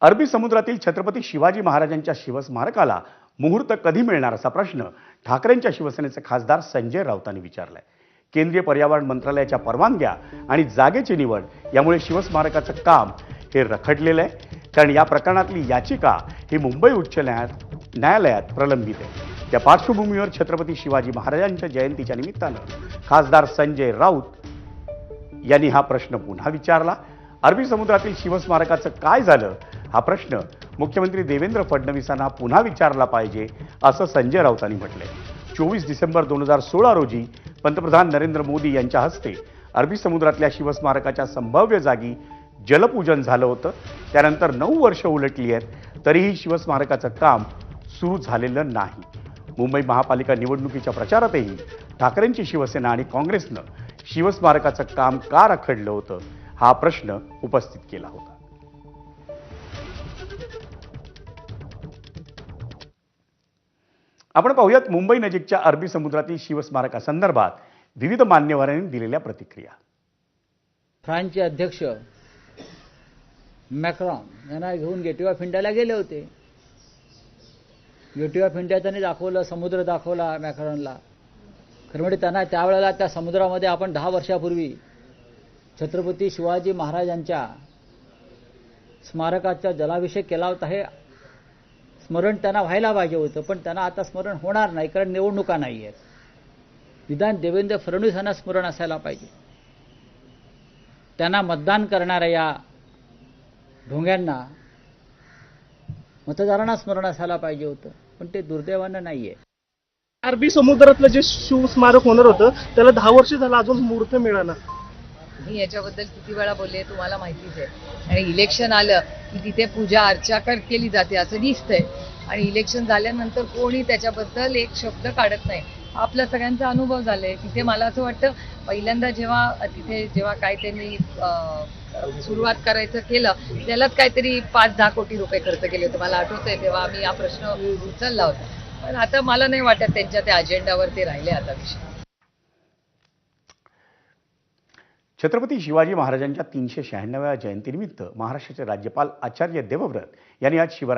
अरबी समुद्रातील छत्रपती शिवाजी महाराजांच्या शिवस्मारकाला मुहूर्त कधी मिळणार असा प्रश्न ठाकरेंच्या शिवसेनेचे खासदार संजय राऊतांनी विचारलाय। केंद्रीय पर्यावरण मंत्रालयाच्या परवानग्या आणि जागेची निवड यामुळे शिवस्मारकाचं काम हे रखडलेलं आहे, कारण या प्रकरणातली याचिका ही मुंबई उच्च न्यायालयात प्रलंबित आहे। त्या पार्श्वभूमीवर छत्रपती शिवाजी महाराजांच्या जयंतीच्या निमित्तानं खासदार संजय राऊत यांनी हा प्रश्न पुन्हा विचारला। अरबी समुद्रातील शिवस्मारकाचं काय झालं हा प्रश्न मुख्यमंत्री देवेंद्र फडणवीसांना पुन्हा विचारला पाहिजे असं संजय राऊतांनी म्हटलंय। 24 डिसेंबर 2016 रोजी पंतप्रधान नरेंद्र मोदी यांच्या हस्ते अरबी समुद्रातल्या शिवस्मारकाच्या संभाव्य जागी जलपूजन झालं होतं। त्यानंतर 9 वर्ष उलटली आहेत, तरीही शिवस्मारकाचं काम सुरू झालेलं नाही। मुंबई महापालिका निवडणुकीच्या प्रचारातही ठाकरेंची शिवसेना आणि काँग्रेसनं शिवस्मारकाचं काम का रखडलं होतं हा प्रश्न उपस्थित केला होता। आपण पाहूयात मुंबई नजीकच्या अरबी समुद्रातील शिवस्मारकासंदर्भात विविध मान्यवरांनी दिलेल्या प्रतिक्रिया। फ्रान्सचे अध्यक्ष मॅक्रॉन यांना घेऊन गेटवे ऑफ इंडियाला गेले होते। गेटवे ऑफ इंडिया त्यांनी दाखवलं, समुद्र दाखवला मॅक्रॉनला। खरं म्हणजे त्यांना त्यावेळेला त्या समुद्रामध्ये आपण 10 वर्षापूर्वी छत्रपती शिवाजी महाराजांच्या स्मारकाचा जलाभिषेक केला होता, हे स्मरण त्यांना व्हायला पाहिजे होतं, पण त्यांना आता स्मरण होणार नाही, कारण निवडणुका नाही आहेत। विधान देवेंद्र फडणवीस यांना स्मरण असायला पाहिजे। त्यांना मतदान करणाऱ्या या ढोंग्यांना मतदारांना स्मरण असायला पाहिजे होतं, पण ते दुर्दैवानं नाही आहे। अरबी समुद्रातलं जे शिवस्मारक होणार होतं त्याला 10 वर्ष झालं, अजून मुहूर्त मिळाला। मी याच्याबद्दल किती वेळा बोलले तुम्हाला माहितीच आहे। आणि इलेक्शन आलं की तिथे पूजा अर्चा केली जाते असं दिसतंय, आणि इलेक्शन झाल्यानंतर कोणी त्याच्याबद्दल एक शब्द काढत नाही। आपला सगळ्यांचा अनुभव झालाय तिथे। मला असं वाटतं पहिल्यांदा जेव्हा काय त्यांनी सुरुवात करायचं केलं त्यालाच काहीतरी 5-10 कोटी रुपये खर्च केले होते, मला आठवतंय। तेव्हा आम्ही हा प्रश्न उचलला होता, पण आता मला नाही वाटत त्यांच्या त्या अजेंडावर ते राहिले आता विषय। छत्रपती शिवाजी महाराजांच्या 396व्या जयंतीनिमित्त महाराष्ट्राचे राज्यपाल आचार्य देवव्रत यांनी आज शिवरायांना